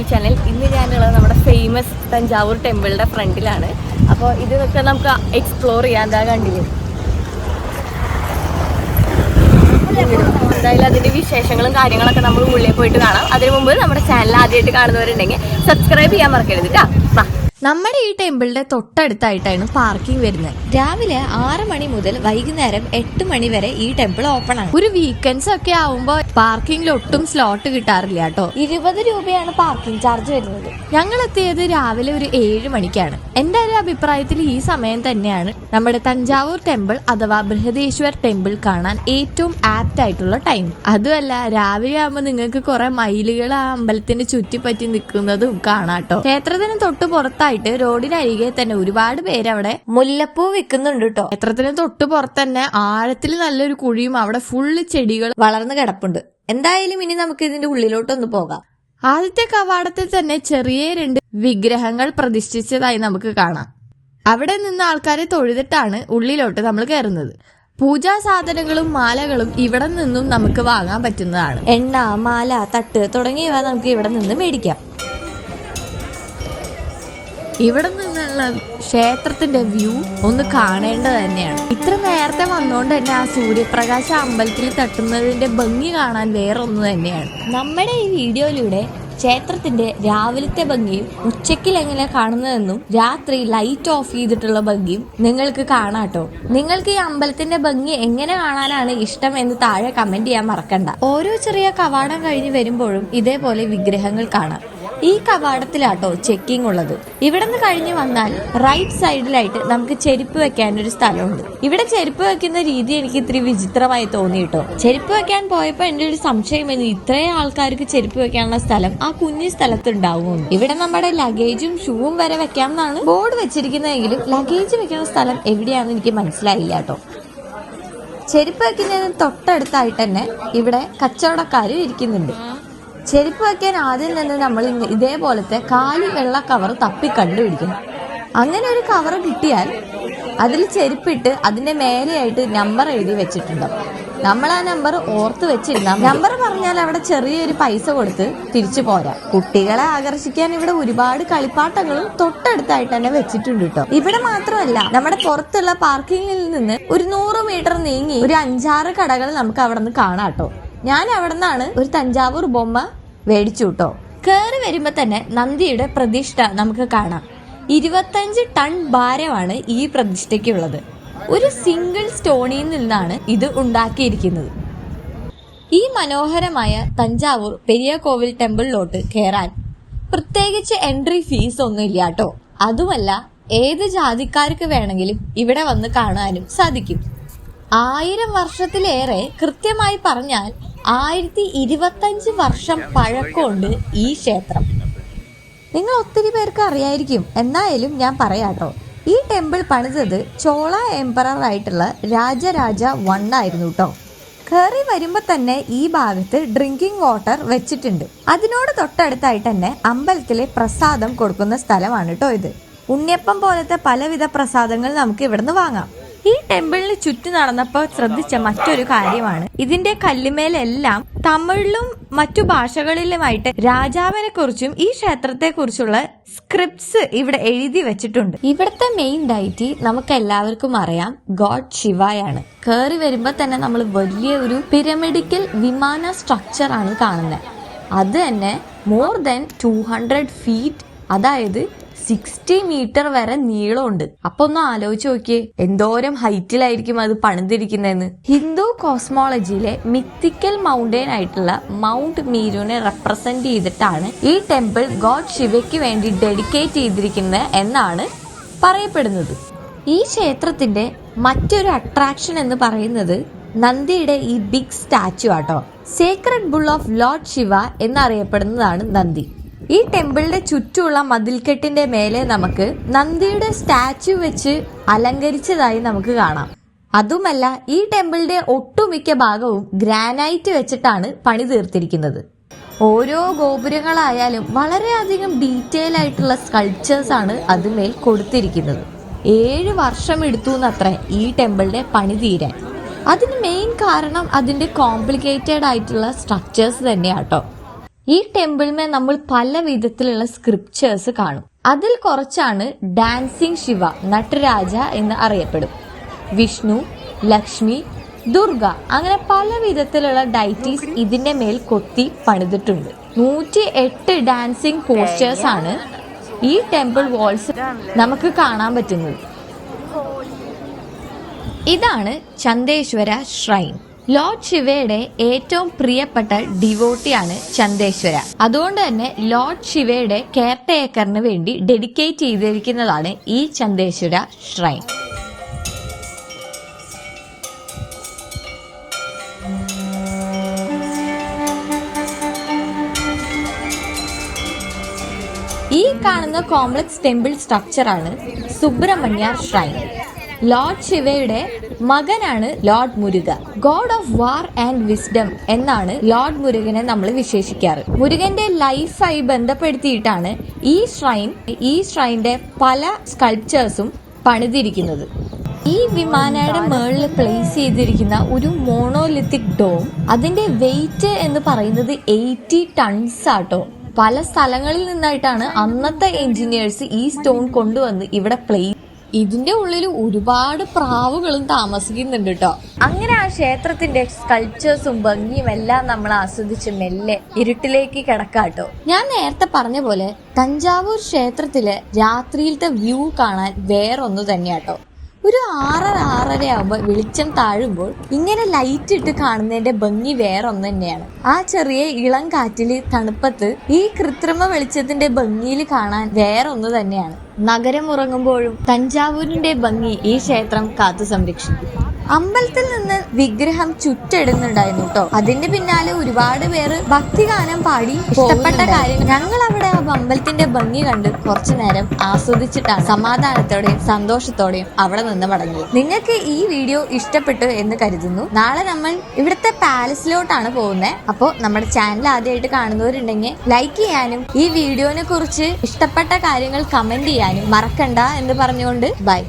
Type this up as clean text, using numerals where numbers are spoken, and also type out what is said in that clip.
YouTube channel. ഇന്ന് ഞാനുള്ളത് നമ്മുടെ ഫേമസ് തഞ്ചാവൂർ ടെമ്പിളിൻ്റെ ഫ്രണ്ടിലാണ്. അപ്പോൾ ഇതൊക്കെ നമുക്ക് എക്സ്പ്ലോർ ചെയ്യാൻ. എന്താ കണ്ടില്ലേ, എന്തായാലും അതിൻ്റെ വിശേഷങ്ങളും കാര്യങ്ങളൊക്കെ നമ്മൾ ഉള്ളിൽ പോയിട്ട് കാണാം. അതിനു മുമ്പ് നമ്മുടെ ചാനൽ ആദ്യമായിട്ട് കാണുന്നവരുണ്ടെങ്കിൽ സബ്സ്ക്രൈബ് ചെയ്യാൻ മറക്കരുത് കേട്ടോ. നമ്മുടെ ഈ ടെമ്പിളിന്റെ തൊട്ടടുത്തായിട്ടാണ് പാർക്കിംഗ് വരുന്നത്. രാവിലെ 6 മണി മുതൽ വൈകുന്നേരം 8 മണി വരെ ഈ ടെമ്പിൾ ഓപ്പൺ ആണ്. ഒരു വീക്കെൻഡ്സ് ഒക്കെ ആവുമ്പോൾ പാർക്കിംഗിൽ ഒട്ടും സ്ലോട്ട് കിട്ടാറില്ല കേട്ടോ. 20 രൂപയാണ് പാർക്കിംഗ് ചാർജ് വരുന്നത്. ഞങ്ങൾ എത്തിയത് രാവിലെ ഒരു 7 മണിക്കാണ്. എന്റെ ഒരു അഭിപ്രായത്തിൽ ഈ സമയം തന്നെയാണ് നമ്മുടെ തഞ്ചാവൂർ ടെമ്പിൾ അഥവാ ബൃഹദേശ്വർ ടെമ്പിൾ കാണാൻ ഏറ്റവും ആപ്റ്റ് ആയിട്ടുള്ള ടൈം. അതുമല്ല, രാവിലെ ആകുമ്പോൾ നിങ്ങൾക്ക് കുറെ മയിലുകൾ ആ അമ്പലത്തിന് ചുറ്റിപ്പറ്റി നിൽക്കുന്നതും കാണാട്ടോ. ക്ഷേത്രത്തിന് തൊട്ട് പുറത്തായി റോഡിനരികെ തന്നെ ഒരുപാട് പേര് അവിടെ മുല്ലപ്പൂ വിൽക്കുന്നുണ്ട് കേട്ടോ. ക്ഷേത്രത്തിന് തൊട്ട് പുറത്ത് തന്നെ ആഴത്തിൽ നല്ലൊരു കുഴിയും അവിടെ ഫുള്ള് ചെടികൾ വളർന്നു കിടപ്പുണ്ട്. എന്തായാലും ഇനി നമുക്ക് ഇതിന്റെ ഉള്ളിലോട്ടൊന്ന് പോകാം. ആദ്യത്തെ കവാടത്തിൽ തന്നെ ചെറിയ 2 വിഗ്രഹങ്ങൾ പ്രതിഷ്ഠിച്ചതായി നമുക്ക് കാണാം. അവിടെ നിന്ന് ആൾക്കാരെ തൊഴുതിട്ടാണ് ഉള്ളിലോട്ട് നമ്മൾ കയറുന്നത്. പൂജാ സാധനങ്ങളും മാലകളും ഇവിടെ നിന്നും നമുക്ക് വാങ്ങാൻ പറ്റുന്നതാണ്. എണ്ണ, മാല, തട്ട് തുടങ്ങിയവ നമുക്ക് ഇവിടെ നിന്ന് മേടിക്കാം. ഇവിടെ നിന്നുള്ള ക്ഷേത്രത്തിന്റെ വ്യൂ ഒന്ന് കാണേണ്ടത് തന്നെയാണ്. ഇത്ര നേരത്തെ വന്നുകൊണ്ട് തന്നെ ആ സൂര്യപ്രകാശം അമ്പലത്തിൽ തട്ടുന്നതിന്റെ ഭംഗി കാണാൻ വേറൊന്നു തന്നെയാണ്. നമ്മുടെ ഈ വീഡിയോയിലൂടെ ക്ഷേത്രത്തിന്റെ രാവിലത്തെ ഭംഗിയും ഉച്ചയ്ക്കിൽ എങ്ങനെ കാണുന്നതെന്നും രാത്രി ലൈറ്റ് ഓഫ് ചെയ്തിട്ടുള്ള ഭംഗിയും നിങ്ങൾക്ക് കാണാട്ടോ. നിങ്ങൾക്ക് ഈ അമ്പലത്തിന്റെ ഭംഗി എങ്ങനെ കാണാനാണ് ഇഷ്ടം എന്ന് താഴെ കമന്റ് ചെയ്യാൻ മറക്കണ്ട. ഓരോ ചെറിയ കവാടം കഴിഞ്ഞ് വരുമ്പോഴും ഇതേപോലെ വിഗ്രഹങ്ങൾ കാണാം. ഈ കവാടത്തിലാട്ടോ ചെക്കിംഗ് ഉള്ളത്. ഇവിടെ നിന്ന് കഴിഞ്ഞ് വന്നാൽ റൈറ്റ് സൈഡിലായിട്ട് നമുക്ക് ചെരുപ്പ് വെക്കാൻ ഒരു സ്ഥലമുണ്ട്. ഇവിടെ ചെരുപ്പ് വെക്കുന്ന രീതി എനിക്ക് ഇത്തിരി വിചിത്രമായി തോന്നി കേട്ടോ. ചെരുപ്പ് വെക്കാൻ പോയപ്പോ എന്റെ ഒരു സംശയം എന്ന്, ഇത്രയും ആൾക്കാർക്ക് ചെരുപ്പ് വെക്കാനുള്ള സ്ഥലം ആ കുഞ്ഞു സ്ഥലത്ത് ഉണ്ടാവുമോ? ഇവിടെ നമ്മുടെ ലഗേജും ഷൂവും വരെ വെക്കാമെന്നാണ് ബോർഡ് വെച്ചിരിക്കുന്നതെങ്കിലും ലഗേജ് വെക്കുന്ന സ്ഥലം എവിടെയാണെന്ന് എനിക്ക് മനസ്സിലായില്ല കേട്ടോ. ചെരുപ്പ് വെക്കുന്നതിന് തൊട്ടടുത്തായിട്ട് തന്നെ ഇവിടെ കച്ചവടക്കാരും ഇരിക്കുന്നുണ്ട്. ചെരുപ്പ് വയ്ക്കാൻ ആദ്യം തന്നെ നമ്മൾ ഇതേപോലത്തെ കാലി വെള്ള കവർ തപ്പി കണ്ടുപിടിക്കണം. അങ്ങനെ ഒരു കവർ കിട്ടിയാൽ അതിൽ ചെരുപ്പിട്ട് അതിന്റെ മേലെയായിട്ട് നമ്പർ എഴുതി വെച്ചിട്ടുണ്ടാവും. നമ്മൾ ആ നമ്പർ ഓർത്ത് വെച്ചിരുന്ന നമ്പർ പറഞ്ഞാൽ അവിടെ ചെറിയൊരു പൈസ കൊടുത്ത് തിരിച്ചു പോരാ. കുട്ടികളെ ആകർഷിക്കാൻ ഇവിടെ ഒരുപാട് കളിപ്പാട്ടങ്ങളും തൊട്ടടുത്തായിട്ട് തന്നെ വെച്ചിട്ടുണ്ട് കേട്ടോ. ഇവിടെ മാത്രമല്ല, നമ്മുടെ പുറത്തുള്ള പാർക്കിങ്ങിൽ നിന്ന് ഒരു 100 മീറ്റർ നീങ്ങി ഒരു 5-6 കടകൾ നമുക്ക് അവിടെ നിന്ന് കാണാം കേട്ടോ. ഞാൻ അവിടെ നിന്നാണ് ഒരു തഞ്ചാവൂർ ബൊമ്മ മേടിച്ചു കേട്ടോ. കയറി വരുമ്പോ തന്നെ നന്ദിയുടെ പ്രതിഷ്ഠ നമുക്ക് കാണാം. 25 ടൺ ഭാരമാണ് ഈ പ്രതിഷ്ഠയ്ക്കുള്ളത്. ഒരു സിംഗിൾ സ്റ്റോണിൽ നിന്നാണ് ഇത് ഉണ്ടാക്കിയിരിക്കുന്നത്. ഈ മനോഹരമായ തഞ്ചാവൂർ പെരിയ കോവിൽ ടെമ്പിളിലോട്ട് കയറാൻ പ്രത്യേകിച്ച് എൻട്രി ഫീസ് ഒന്നും ഇല്ല കേട്ടോ. അതുമല്ല, ഏത് ജാതിക്കാർക്ക് വേണമെങ്കിലും ഇവിടെ വന്ന് കാണാനും സാധിക്കും. 1000 വർഷത്തിലേറെ, കൃത്യമായി പറഞ്ഞാൽ 1025 വർഷം പഴക്കമുണ്ട് ഈ ക്ഷേത്രം. നിങ്ങൾ ഒത്തിരി പേർക്ക് അറിയായിരിക്കും, എന്നായാലും ഞാൻ പറയാട്ടോ. ഈ ടെമ്പിൾ പണിതത് ചോള എംപറർ ആയിട്ടുള്ള രാജരാജ 1 ആയിരുന്നു കേട്ടോ. കയറി വരുമ്പോ തന്നെ ഈ ഭാഗത്ത് ഡ്രിങ്കിങ് വാട്ടർ വെച്ചിട്ടുണ്ട്. അതിനോട് തൊട്ടടുത്തായിട്ട് തന്നെ അമ്പലത്തിലെ പ്രസാദം കൊടുക്കുന്ന സ്ഥലമാണ് കേട്ടോ ഇത്. ഉണ്ണിയപ്പം പോലത്തെ പലവിധ പ്രസാദങ്ങൾ നമുക്ക് ഇവിടുന്ന് വാങ്ങാം. ഈ ടെമ്പിളിന് ചുറ്റി നടന്നപ്പോൾ ശ്രദ്ധിച്ച മറ്റൊരു കാര്യമാണ്, ഇതിന്റെ കല്ലുമേലെല്ലാം തമിഴിലും മറ്റു ഭാഷകളിലുമായിട്ട് രാജാവിനെ കുറിച്ചും ഈ ക്ഷേത്രത്തെ കുറിച്ചുള്ള സ്ക്രിപ്റ്റ്സ് ഇവിടെ എഴുതി വെച്ചിട്ടുണ്ട്. ഇവിടുത്തെ മെയിൻ ഡൈറ്റി നമുക്ക് എല്ലാവർക്കും അറിയാം, ഗോഡ് ശിവയാണ്. കയറി വരുമ്പോ തന്നെ നമ്മൾ വലിയ ഒരു പിരമിഡിക്കൽ വിമാന സ്ട്രക്ചർ ആണ് കാണുന്നത്. അത് തന്നെ മോർ ദാൻ 200 ഫീറ്റ്, അതായത് 60 മീറ്റർ വരെ നീളമുണ്ട്. അപ്പൊ ഒന്ന് ആലോചിച്ച് നോക്കിയേ, എന്തോരം ഹൈറ്റിലായിരിക്കും അത് പണിതിരിക്കുന്നതെന്ന്. ഹിന്ദു കോസ്മോളജിയിലെ മിത്തിക്കൽ മൗണ്ടെയിൻ ആയിട്ടുള്ള മൗണ്ട് മീരുവിനെ റെപ്രസെന്റ് ചെയ്തിട്ടാണ് ഈ ടെമ്പിൾ ഗോഡ് ശിവയ്ക്ക് വേണ്ടി ഡെഡിക്കേറ്റ് ചെയ്തിരിക്കുന്നത് എന്നാണ് പറയപ്പെടുന്നത്. ഈ ക്ഷേത്രത്തിന്റെ മറ്റൊരു അട്രാക്ഷൻ എന്ന് പറയുന്നത് നന്ദിയുടെ ഈ ബിഗ് സ്റ്റാച്ചു ആട്ടോ. Sacred bull of lord Shiva എന്നറിയപ്പെടുന്നതാണ് നന്ദി. ഈ ടെമ്പിളിന്റെ ചുറ്റുമുള്ള മതിൽക്കെട്ടിന്റെ മേലെ നമുക്ക് നന്ദിയുടെ സ്റ്റാച്ചു വെച്ച് അലങ്കരിച്ചതായി നമുക്ക് കാണാം. അതുമല്ല, ഈ ടെമ്പിളിന്റെ ഒട്ടുമിക്ക ഭാഗവും ഗ്രാനൈറ്റ് വെച്ചിട്ടാണ് പണി തീർത്തിരിക്കുന്നത്. ഓരോ ഗോപുരങ്ങളായാലും വളരെയധികം ഡീറ്റെയിൽ ആയിട്ടുള്ള സ്കൾപ്ചേഴ്സ് ആണ് അതുമേൽ കൊടുത്തിരിക്കുന്നത്. 7 വർഷം എടുത്തു എന്നത്രേ ഈ ടെമ്പിളിന്റെ പണി തീരാൻ. അതിന് മെയിൻ കാരണം അതിന്റെ കോംപ്ലിക്കേറ്റഡ് ആയിട്ടുള്ള സ്ട്രക്ചേഴ്സ് തന്നെയാട്ടോ. ഈ ടെമ്പിളിൽ നമ്മൾ പല വിധത്തിലുള്ള സ്ക്രിപ്ചേഴ്സ് കാണും. അതിൽ കുറച്ചാണ് ഡാൻസിങ് ശിവ, നട്ടരാജ എന്ന് അറിയപ്പെടും. വിഷ്ണു, ലക്ഷ്മി, ദുർഗ അങ്ങനെ പല വിധത്തിലുള്ള ഡൈറ്റീസ് ഇതിന്റെ മേൽ കൊത്തി പണിതിട്ടുണ്ട്. 108 ഡാൻസിങ് പോസ്റ്റേഴ്സ് ആണ് ഈ ടെമ്പിൾ വാൾസ് നമുക്ക് കാണാൻ പറ്റുന്നത്. ഇതാണ് ചന്ദേശ്വര ഷ്രൈൻ. ലോർഡ് ശിവയുടെ ഏറ്റവും പ്രിയപ്പെട്ട ഡിവോട്ടിയാണ് ചന്ദേശ്വര. അതുകൊണ്ട് തന്നെ ലോർഡ് ശിവയുടെ കെയർ ടേക്കറിന് വേണ്ടി ഡെഡിക്കേറ്റ് ചെയ്തിരിക്കുന്നതാണ് ഈ ചന്ദേശ്വര ഷ്രൈൻ. ഈ കാണുന്ന കോംപ്ലക്സ് ടെമ്പിൾ സ്ട്രക്ചറാണ് സുബ്രഹ്മണ്യ ഷ്രൈൻ. ലോർഡ് ശിവയുടെ മകനാണ് lord Muruga. God of war and wisdom എന്നാണ് ലോർഡ് മുരുകനെ നമ്മൾ വിശേഷിക്കാറ്. മുരുകന്റെ ലൈഫായി ബന്ധപ്പെടുത്തിയിട്ടാണ് ഈ ഷ്രൈന്റെ പല സ്കൾപ്ചേഴ്സും പണിതിരിക്കുന്നത്. ഈ വിമാനയുടെ മുകളിൽ പ്ലേസ് ചെയ്തിരിക്കുന്ന ഒരു മോണോലിത്തിക് ഡോം, അതിന്റെ വെയിറ്റ് എന്ന് പറയുന്നത് 80 ടൺസ് ആട്ടോ. പല സ്ഥലങ്ങളിൽ നിന്നായിട്ടാണ് അന്നത്തെ എഞ്ചിനീയേഴ്സ് ഈ സ്റ്റോൺ കൊണ്ടുവന്ന് ഇവിടെ പ്ലേസ്. ഇതിന്റെ ഉള്ളിൽ ഒരുപാട് പ്രാവുകളും താമസിക്കുന്നുണ്ട് കേട്ടോ. അങ്ങനെ ആ ക്ഷേത്രത്തിന്റെ സ്കൾപ്ചേഴ്സും ഭംഗിയും എല്ലാം നമ്മൾ ആസ്വദിച്ച് മെല്ലെ ഇരുട്ടിലേക്ക് കിടക്കാട്ടോ. ഞാൻ നേരത്തെ പറഞ്ഞ പോലെ തഞ്ചാവൂർ ക്ഷേത്രത്തിലെ രാത്രിയിലത്തെ വ്യൂ കാണാൻ വേറൊന്നു തന്നെയാട്ടോ. ഒരു 6-6:30 ആകുമ്പോൾ വെളിച്ചം താഴുമ്പോൾ ഇങ്ങനെ ലൈറ്റ് ഇട്ട് കാണുന്നതിന്റെ ഭംഗി വേറൊന്നു തന്നെയാണ്. ആ ചെറിയ ഇളം കാറ്റില് തണുപ്പത്ത് ഈ കൃത്രിമ വെളിച്ചത്തിന്റെ ഭംഗിയിൽ കാണാൻ വേറൊന്നു തന്നെയാണ്. നഗരം ഉറങ്ങുമ്പോഴും തഞ്ചാവൂരിന്റെ ഭംഗി ഈ ക്ഷേത്രം കാത്തു സംരക്ഷിക്കും. അമ്പലത്തിൽ നിന്ന് വിഗ്രഹം ചുറ്റിടുന്നുണ്ടായിരുന്നു കേട്ടോ. അതിന്റെ പിന്നാലെ ഒരുപാട് പേര് ഭക്തിഗാനം പാടി ഇഷ്ടപ്പെട്ട കാര്യങ്ങൾ. ഞങ്ങൾ അവിടെ ആ അമ്പലത്തിന്റെ ഭംഗി കണ്ട് കുറച്ചു നേരം ആസ്വദിച്ചിട്ടാണ് സമാധാനത്തോടെയും സന്തോഷത്തോടെയും അവിടെ നിന്ന് മടങ്ങിയത്. നിങ്ങൾക്ക് ഈ വീഡിയോ ഇഷ്ടപ്പെട്ടു എന്ന് കരുതുന്നു. നാളെ നമ്മൾ ഇവിടുത്തെ പാലസിലോട്ടാണ് പോകുന്നത്. അപ്പോൾ നമ്മുടെ ചാനൽ ആദ്യമായിട്ട് കാണുന്നവരുണ്ടെങ്കിൽ ലൈക്ക് ചെയ്യാനും ഈ വീഡിയോനെ കുറിച്ച് ഇഷ്ടപ്പെട്ട കാര്യങ്ങൾ കമന്റ് ചെയ്യാനും മറക്കണ്ട എന്ന് പറഞ്ഞുകൊണ്ട് ബൈ.